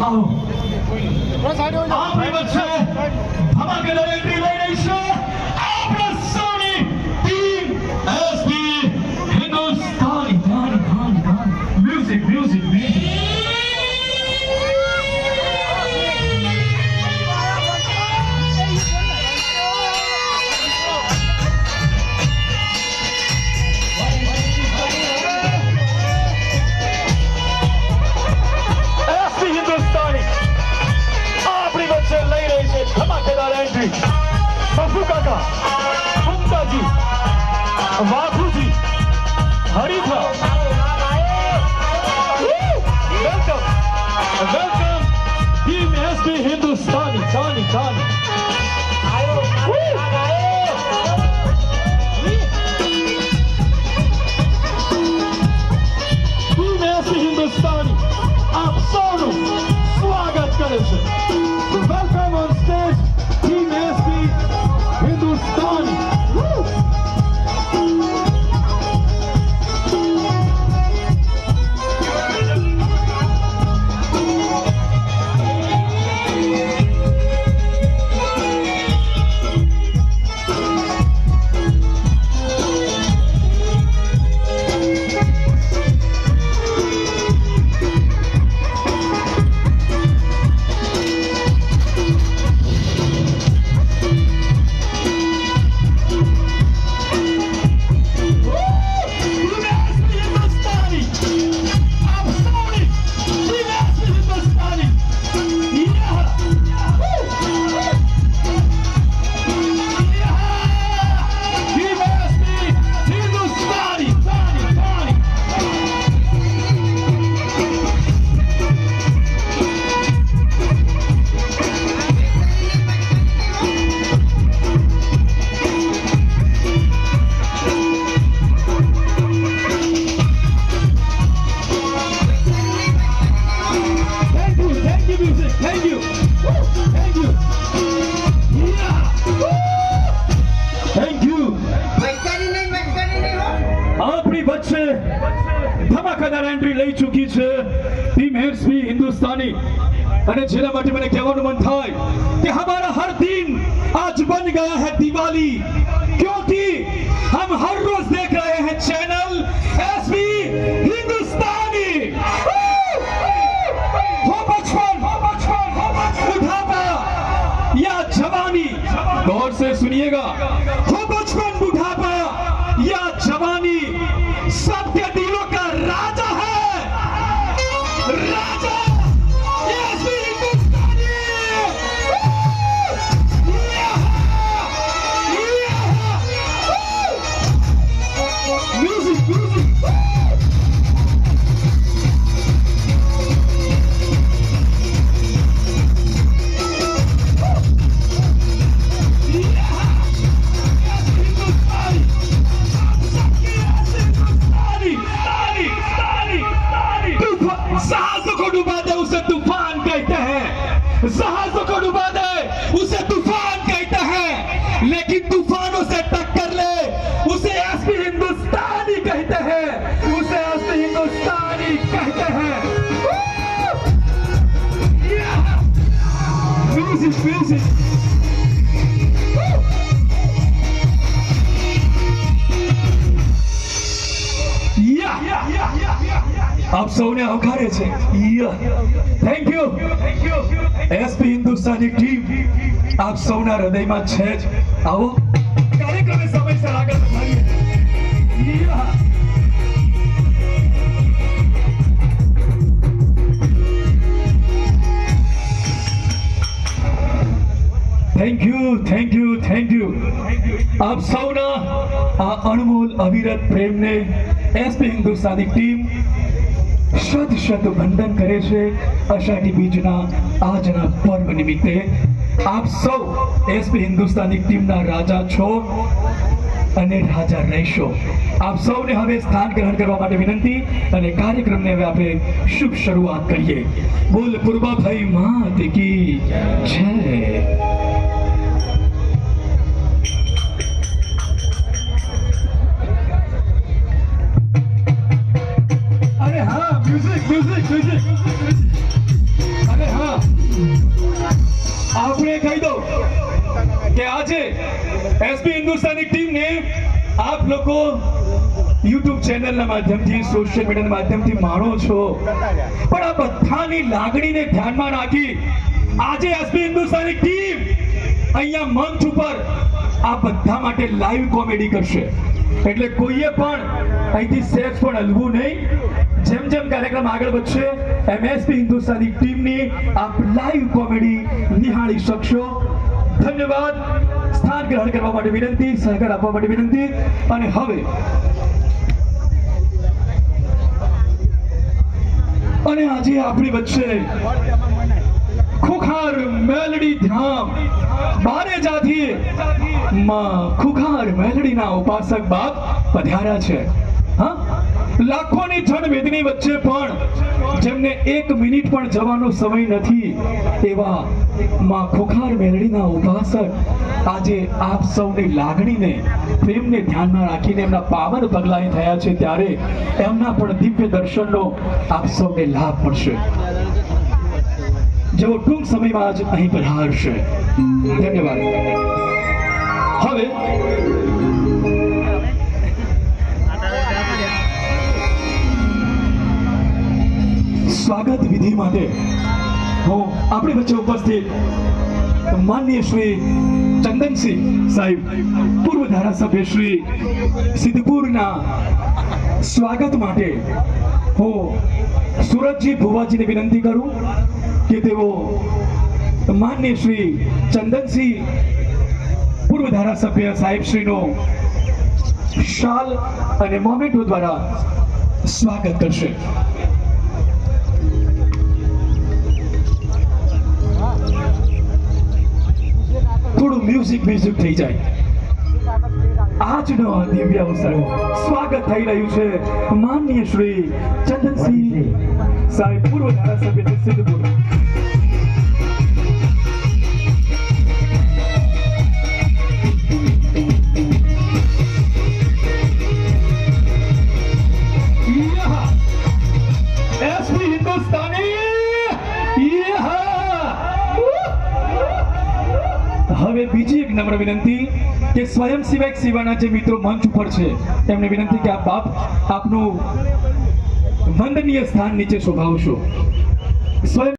आओ આપણી વચ્ચે ધમાકેદાર એન્ટ્રી લઈ રહી છે આપણા સૌની team SP Hindustani music music music धमाकेदार एंट्री बसु काका मुक्ता जी वाघू जी हरीथा वेलकम वेलकम टीम एसपी हिंदुस्तानी जानी जानी टीम एसपी हिंदुस्तानी आप સૌનું સ્વાગત કરે છે Welcome on stage, Team SB Hindustani. ધમાકેદાર એન્ટ્રી લઈ ચૂકી છે ટીમ એસપી હિન્દુસ્તાनी અને જેના માટે મને કહેવાનું મન થાય કે हमारा हर दिन आज बन गया है दिवाली क्योंकि हम हर रोज देख रहे हैं चैनल एसपी हिंदुस्तानी हो बचपन बुढ़ापा या जवानी गौर से सुनिएगा हो बचपन बुढ़ापा या जवानी सबके दिलों का राजा है राजा एसपी हिंदुस्तानी म्यूजिक म्यूजिक जहाजों को डुबा दे उसे तूफान कहते हैं जहाजों को डुबा दे उसे तूफान कहते हैं लेकिन तूफानों से टक्कर ले उसे एसपी हिंदुस्तानी कहते हैं उसे एसपी हिंदुस्तानी कहते हैं म्यूजिक म्यूजिक आप સૌને આવકારે છે thank you SP Hindustani team આપ સૌના હૃદયમાં છે જ આવો કાર્યક્રમે સમયસર આગળ વધારીએ thank you thank you thank you આપ સૌના આ અણમોલ અવિરત પ્રેમને એસપી હિન્દુસ્તાની ટીમ શત શત વંદન કરે છે અષાઢી બીજના આજના પર્વ નિમિત્તે આપ સૌ એસપી હિન્દુસ્તાની ટીમના રાજા છો અને રાજા રહેશો આપ સૌને હવે સ્થાન ગ્રહણ કરવા માટે વિનંતી અને કાર્યક્રમને હવે આપણે શુભ શરૂઆત કરીએ બોલ પૂર્વાભાઈ માત કી જય म्यूजिक म्यूजिक म्यूजिक अरे हाँ એસપી હિન્દુસ્તાની ટીમને આપ લોકો યુટ્યુબ ચેનલના માધ્યમથી સોશિયલ મીડિયાના માધ્યમથી માણો છો, પણ આ બધાની લાગણીને ધ્યાનમાં રાખી આજે એસપી હિન્દુસ્તાની ટીમ અહીંયા મંચ ઉપર આ બધા માટે લાઈવ કોમેડી કરશે, એટલે કોઈએ પણ અહીંથી સેજ પણ હલવું નહીં. જેમ જેમ કાર્યક્રમ આગળ વધશે એમ એસપી હિન્દુસ્તાની ટીમની આપ લાઈવ કોમેડી નિહાળી શકશો. ધન્યવાદ. સ્થાન ગ્રહણ કરવા માટે વિનંતી, સહકાર આપવા માટે વિનંતી. અને હવે આજે આપણી વચ્ચે ખુખાર મેલડી ધામ બારેજાથી માં ખુખાર મેલડીના ઉપાસક બાપ પધાર્યા છે. હા, લાખોની જનમેદની વચ્ચે પણ જેમને 1 મિનિટ પણ જવાનો સમય નથી એવા માં ખુખાર મેલડીના ઉપાસક આજે આપ સૌની લાગણીને, પ્રેમને ધ્યાનમાં રાખીને એમના પાવન પગલાએ થયા છે, ત્યારે એમના પણ દિવ્ય દર્શનનો આપ સૌને લાભ મળશે, જેઓ ટૂંક સમયમાં જ અહીં પધારશે. ધન્યવાદ. હવે સ્વાગત વિધિ માટે હું આપણી વચ્ચે ઉપસ્થિત માનનીય શ્રી ચંદનસિંહ સાહેબ, પૂર્વ ધારાસભ્ય શ્રી સિદ્ધપુરના સ્વાગત માટે હું સુરતજી ભુવાજીને વિનંતી કરું કે તેઓ માનનીય શ્રી ચંદનસિંહ પૂર્વ ધારાસભ્ય સાહેબ શ્રીનો શાલ અને મોમેન્ટો દ્વારા સ્વાગત કરશે. થોડું મ્યુઝિક થઈ જાય. આજનો દિવ્ય અવસર સ્વાગત થઈ રહ્યું છે માનનીય શ્રી ચંદનસિંહ સાહેબ, પૂર્વ ધારાસભ્ય સિદ્ધપુર. એસપી હિન્દુસ્તાની. હવે બીજી એક નમ્ર વિનંતી કે સ્વયંસેવક સેવાના જે મિત્રો મંચ ઉપર છે એમને વિનંતી કે આપ આપનું વંદનીય સ્થાન નીચે શોભાવશો. સ્વયં